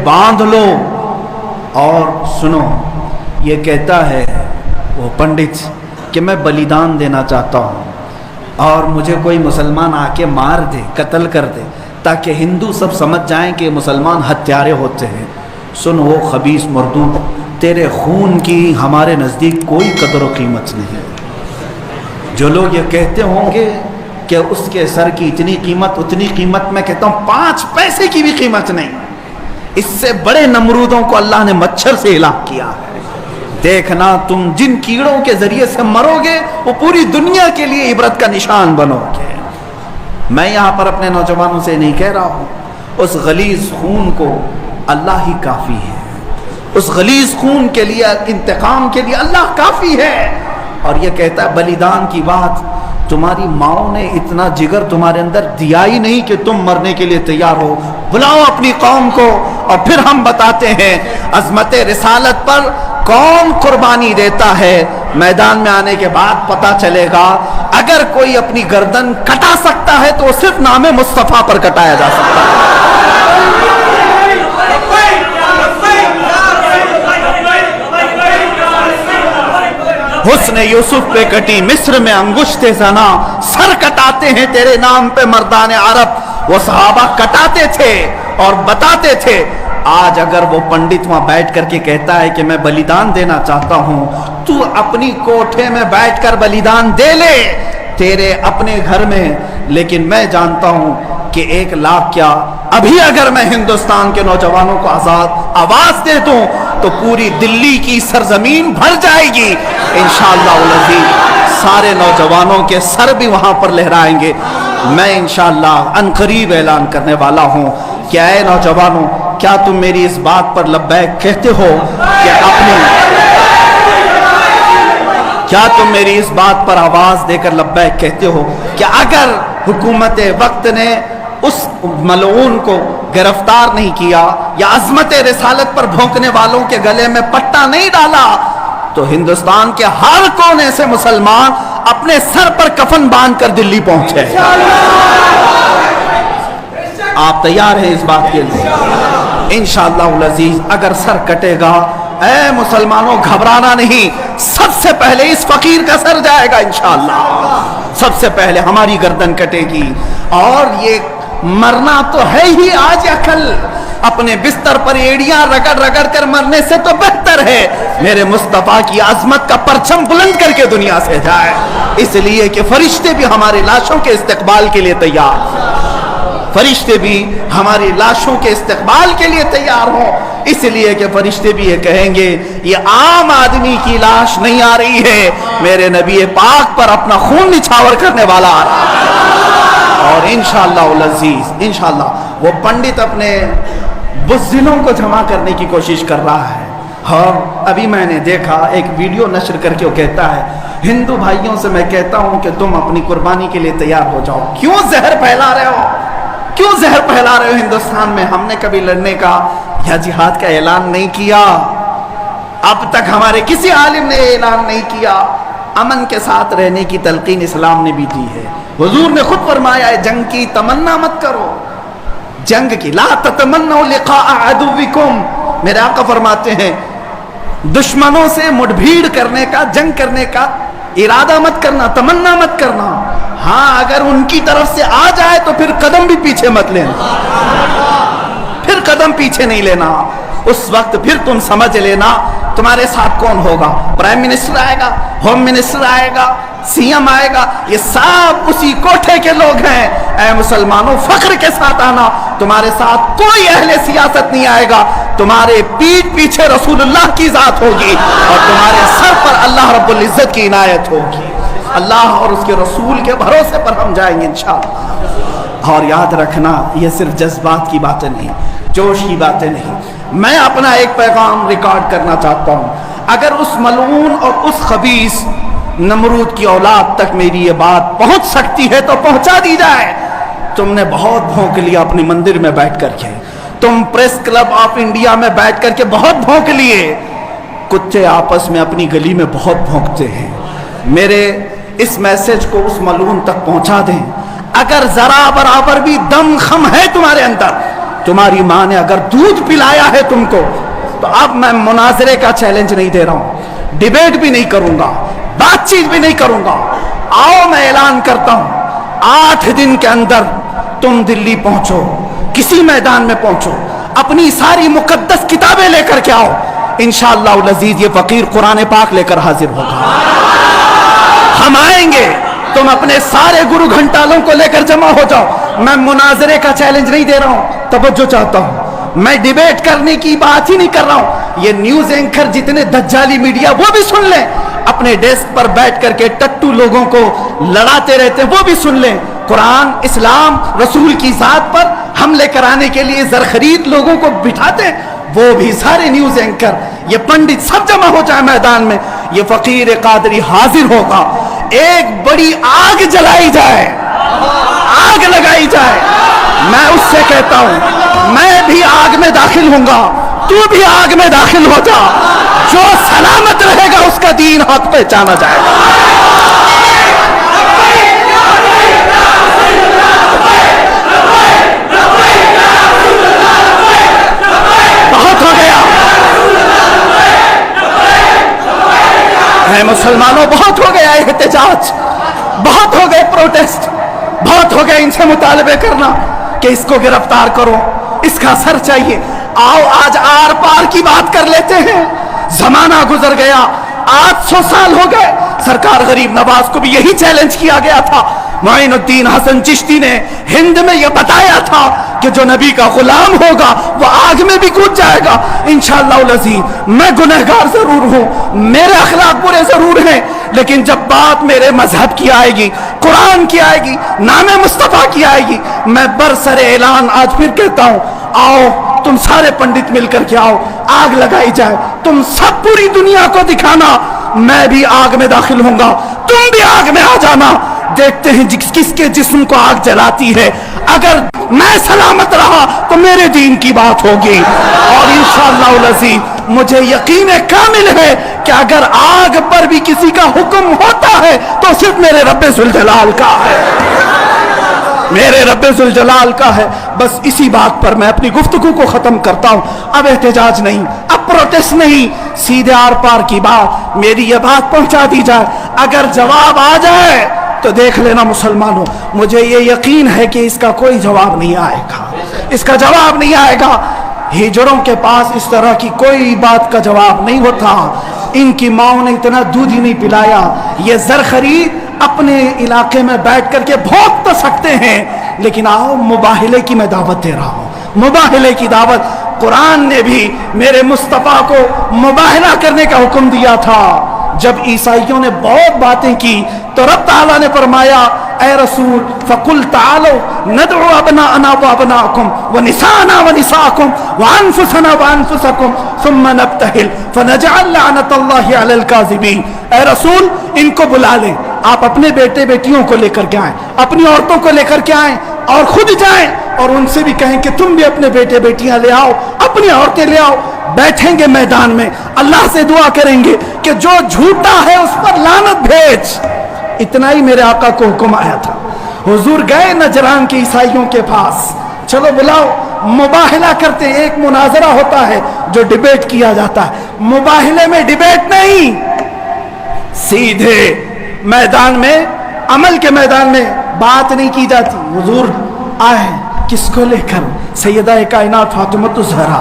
باندھ لو اور سنو. یہ کہتا ہے وہ پنڈت کہ میں بلیدان دینا چاہتا ہوں اور مجھے کوئی مسلمان آ کے مار دے، قتل کر دے، تاکہ ہندو سب سمجھ جائیں کہ مسلمان ہتھیارے ہوتے ہیں. سن وہ خبیث مردود، تیرے خون کی ہمارے نزدیک کوئی قدر و قیمت نہیں. جو لوگ یہ کہتے ہوں گے کہ اس کے سر کی اتنی قیمت، اتنی قیمت، میں کہتا ہوں 5 پیسے کی بھی قیمت نہیں. اس سے بڑے نمرودوں کو اللہ نے مچھر سے ہلاک کیا ہے. دیکھنا تم جن کیڑوں کے ذریعے سے مرو گے وہ پوری دنیا کے لیے عبرت کا نشان بنو گے. میں یہاں پر اپنے نوجوانوں سے نہیں کہہ رہا ہوں، اس غلیظ خون کو اللہ ہی کافی ہے. اس غلیظ خون کے لیے، انتقام کے لیے اللہ کافی ہے. اور یہ کہتا ہے بلیدان کی بات، تمہاری ماؤں نے اتنا جگر تمہارے اندر دیا ہی نہیں کہ تم مرنے کے لیے تیار ہو. بلاؤ اپنی قوم کو اور پھر ہم بتاتے ہیں عظمت رسالت پر کون قربانی دیتا ہے. میدان میں آنے کے بعد پتہ چلے گا. اگر کوئی اپنی گردن کٹا سکتا ہے تو وہ صرف نام مصطفیٰ پر کٹایا جا سکتا ہے. حسن یوسف پہ کٹی مصر میں انگشت زنا، سر کٹاتے ہیں تیرے نام پہ مردان عرب. وہ صحابہ کٹاتے تھے اور بتاتے تھے. آج اگر وہ پنڈت وہاں بیٹھ کر کے کہتا ہے کہ میں بلیدان دینا چاہتا ہوں، تو اپنی کوٹھے میں بیٹھ کر بلیدان دے لے تیرے اپنے گھر میں. لیکن میں جانتا ہوں کہ 1 لاکھ کیا، ابھی اگر میں ہندوستان کے نوجوانوں کو آواز دے دوں تو پوری دلی کی سرزمین بھر جائے گی انشاءاللہ العزیز. سارے نوجوانوں کے سر بھی وہاں پر لہرائیں گے. میں انشاءاللہ عنقریب اعلان کرنے والا ہوں کہ اے نوجوانوں، کیا تم میری اس بات پر لبیک کہتے ہو کہ کیا تم میری اس بات پر آواز دے کر لبیک کہتے ہو کہ اگر حکومت وقت نے اس ملعون کو گرفتار نہیں کیا یا عظمت رسالت پر بھونکنے والوں کے گلے میں پٹا نہیں ڈالا تو ہندوستان کے ہر کونے سے مسلمان اپنے سر پر کفن باندھ کر دلی پہنچے. آپ تیار ہیں اس بات کے لیے؟ انشاءاللہ العزیز اگر سر کٹے گا، اے مسلمانوں گھبرانا نہیں. سب سے پہلے اس فقیر کا سر جائے گا انشاءاللہ. سب سے پہلے ہماری گردن کٹے گی. اور یہ مرنا تو ہے ہی آج یا کل. اپنے بستر پر ایڑیاں رگڑ رگڑ کر مرنے سے تو بہتر ہے میرے مصطفیٰ کی عظمت کا پرچم بلند کر کے دنیا سے جائے. اس لیے کہ فرشتے بھی ہمارے لاشوں کے استقبال کے لیے تیار، فرشتے بھی ہماری لاشوں کے استقبال کے لیے تیار ہوں. اس لیے کہ فرشتے بھی یہ کہیں گے یہ عام آدمی کی لاش نہیں آ رہی ہے، میرے نبی پاک پر اپنا خون نچھاور کرنے والا آ رہا ہے. اور انشاءاللہ العزیز انشاءاللہ وہ پنڈت اپنے بزدلوں کو جمع کرنے کی کوشش کر رہا ہے. اور ابھی میں نے دیکھا ایک ویڈیو نشر کر کے وہ کہتا ہے ہندو بھائیوں سے میں کہتا ہوں کہ تم اپنی قربانی کے لیے تیار ہو جاؤ. کیوں زہر پھیلا رہے ہو؟ کیوں زہر پھیلا رہے ہو ہندوستان میں؟ ہم نے کبھی لڑنے کا یا جہاد کا اعلان نہیں کیا. اب تک ہمارے کسی عالم نے اعلان نہیں کیا. امن کے ساتھ رہنے کی تلقین اسلام نے بھی دی ہے. حضور نے خود فرمایا ہے جنگ کی تمنا مت کرو، جنگ کی لا تتمنوا لقاء عدوکم. میرے آقا فرماتے ہیں دشمنوں سے مٹبھیڑ کرنے کا، جنگ کرنے کا ارادہ مت کرنا، تمنا مت کرنا. ہاں اگر ان کی طرف سے آ جائے تو پھر قدم بھی پیچھے مت لینا، پھر قدم پیچھے نہیں لینا. اس وقت پھر تم سمجھ لینا تمہارے ساتھ کون ہوگا. پرائم منسٹر آئے گا، ہوم منسٹر آئے گا، سی ایم آئے گا، یہ سب اسی کوٹھے کے لوگ ہیں. اے مسلمانوں فخر کے ساتھ آنا، تمہارے ساتھ کوئی اہل سیاست نہیں آئے گا. تمہارے پیٹھ پیچھے رسول اللہ کی ذات ہوگی اور تمہارے سر پر اللہ رب العزت کی عنایت ہوگی. اللہ اور اس کے رسول کے بھروسے پر ہم جائیں گے انشاءاللہ. اور یاد رکھنا یہ صرف جذبات کی باتیں نہیں، جوش کی باتیں نہیں. میں اپنا ایک پیغام ریکارڈ کرنا چاہتا ہوں. اگر اس ملعون اور اس خبیث نمرود کی اولاد تک میری یہ بات پہنچ سکتی ہے تو پہنچا دی جائے. تم نے بہت بھونک لیا اپنی مندر میں بیٹھ کر کے، تم پریس کلب آف انڈیا میں بیٹھ کر کے بہت بھونک لیے. کتے آپس میں اپنی گلی میں بہت بھونکتے ہیں. میرے اس میسج کو اس ملعون تک پہنچا دیں. اگر ذرا برابر بھی دم خم ہے تمہارے اندر، तुम्हारी माँ ने अगर दूध पिलाया है तुमको, तो अब मैं मुनाजरे का चैलेंज नहीं दे रहा हूं, डिबेट भी नहीं करूंगा, बातचीत भी नहीं करूंगा। आओ मैं ऐलान करता हूं, 8 दिन के अंदर तुम दिल्ली पहुंचो, किसी मैदान में पहुंचो, अपनी सारी मुकद्दस किताबें लेकर के आओ, इंशाअल्लाह अज़ीज ये फकीर कुरान पाक लेकर हाजिर होगा। हम आएंगे, तुम अपने सारे गुरु घंटालों को लेकर जमा हो जाओ। मैं मुनाजरे का चैलेंज नहीं दे रहा हूं, तवज्जो चाहता हूं। मैं डिबेट करने की बात ही नहीं कर रहा हूं। ये न्यूज एंकर जितने दज्जाली मीडिया वो भी सुन लें, अपने डेस्क पर बैठ करके टट्टू लोगों को लड़ाते रहते हैं वो भी सुन लें। कुरान, इस्लाम, रसूल की जात पर हमले कराने के लिए जरखरीद लोगों को बिठाते हैं, वो भी सारे न्यूज एंकर, ये पंडित सब जमा हो जाए मैदान में, ये फकीर कादरी हाजिर होगा। एक बड़ी आग जलाई जाए, आग लगाई जाए। मैं उससे कहता हूं, मैं भी आग में दाखिल होऊंगा, तू भी आग में दाखिल हो जा। जो सलामत रहेगा उसका दीन हक पहचाना जाएगा। बहुत हो गया है मुसलमानों, बहुत हो गया एहतजाज, बहुत हो गए प्रोटेस्ट, बहुत हो गए इनसे मुतालबे करना कि इसको गिरफ्तार करो, इसका सर चाहिए। आओ आज आर पार की बात कर लेते हैं। जमाना गुजर गया, 800 साल हो गए। सरकार गरीब नवाज को भी यही चैलेंज किया गया था। मोइनुद्दीन हसन चिश्ती ने हिंद में यह बताया था कि जो नबी का गुलाम होगा वो आग में भी कूद जाएगा। इंशाअल्लाह अज़ीज़ मैं गुनहगार जरूर हूं, मेरे अखलाक बुरे जरूर हैं, लेकिन जब बात मेरे मजहब की आएगी, कुरान की आएगी, नामे मुस्तफा की आएगी, मैं बरसरे ऐलान आज फिर कहता हूं, आओ तुम सारे पंडित मिलकर के आओ, आग लगाई जाए। तुम सब पूरी दुनिया को दिखाना, मैं भी आग में दाखिल होऊंगा, तुम भी आग में आ जाना। देखते हैं किसके जिस्म को आग जलाती है। अगर मैं सलामत रहा तो मेरे दीन की बात होगी, और इंशाअल्लाह अज़ीज़ मुझे यकीन कामिल है कि अगर आग पर भी किसी का हुक्म होता है तो सिर्फ मेरे रब्बे ज़ुल जलाल का है, मेरे रब्बे ज़ुल जलाल का है। बस इसी बात पर मैं अपनी गुफ्तगू को खत्म करता हूं। अब एहतजाज नहीं, अब प्रोटेस्ट नहीं, सीधे आर पार की बात, मेरी ये बात पहुंचा दी जाए। अगर जवाब आ जाए तो देख लेना मुसलमानों, मुझे ये यकीन है कि इसका कोई जवाब नहीं आएगा, इसका जवाब नहीं आएगा। हिजड़ों के पास इस तरह की कोई बात का जवाब नहीं होता। इनकी माओ ने इतना दूध ही नहीं पिलाया। ये ज़रख़री अपने इलाके में बैठ करके भोग तो सकते हैं, लेकिन आओ मुबाहिले की मैं दावत दे रहा हूँ, मुबाहिले की दावत। कुरान ने भी मेरे मुस्तफ़ा को मुबाहिला करने का हुक्म दिया था। जब ईसाइयों ने बहुत बातें की तो रब ताला ने फरमाया, ऐ रसूल फ़कुल तालो नदउ अबनाअना व अबनाअकुम व निसाअना व निसाअकुम व अनफुसना व अनफुसकुम सुम्मा नब्तहिल फनजअल लअनतल्लाहि अलल काज़िबीन। ऐ रसूल इनको बुला लें, आप अपने बेटे बेटियों को लेकर के आएं, अपनी औरतों को लेकर के आएं और खुद जाएं और उनसे भी कहें कि तुम भी अपने बेटे बेटियां ले आओ, अपनी औरतें ले आओ। बैठेंगे मैदान में, अल्लाह से दुआ करेंगे कि जो झूठा है उस पर लानत भेज। इतना ही मेरे आका को हुक्म आया था। हुजूर गए नजरान के ईसाइयों के पास, चलो बुलाओ, मुबाहिला करते। एक मुनाजरा होता है जो डिबेट किया जाता है, मुबाहिले में डिबेट नहीं, सीधे मैदान में, अमल के मैदान में बात नहीं की जाती। हुजूर आए किसको लेकर? सैयदा कायनात फातिमा ज़हरा,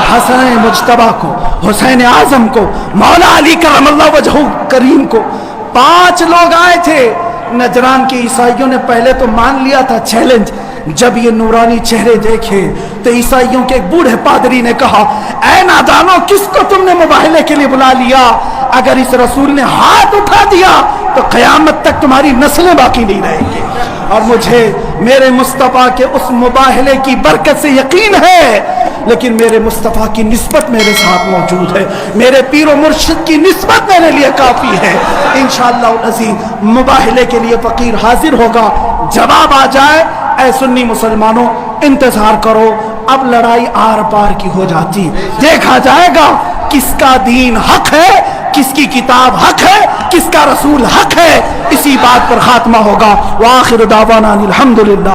हसन मुज्तबा को, हुसैन आजम को, मौला अली करमल्लाहु वजहू करीम को। 5 लोग आए थे। नजरान के ईसाइयों ने पहले तो मान लिया था चैलेंज। जब ये नूरानी चेहरे देखे तो ईसाइयों के एक बूढ़े पादरी ने कहा, ऐ नादानो, किसको तुमने मुबाहिले के लिए बुला लिया? अगर इस रसूल ने हाथ उठा दिया तो क़यामत तक तुम्हारी नस्लें बाकी नहीं रहेंगी। और मुझे मेरे मुस्तफ़ा के उस मुबाहिले की बरकत से यकीन है, लेकिन मेरे मुस्तफ़ा की निस्बत मेरे साथ मौजूद है, मेरे पीर व मुर्शिद की निस्बत मेरे लिए काफ़ी है। इंशाअल्लाह अज़ीज़ मुबाहिले के लिए फ़कीर हाजिर होगा। जवाब आ जाए, ऐ सुन्नी मुसलमानों इंतजार करो, अब लड़ाई आर पार की हो जाती, देखा जाएगा किसका दीन हक है, किसकी किताब हक है, किसका रसूल हक है। इसी बात पर खात्मा होगा। व आखिर दावाना अनिल हम्दुलिल्लाह।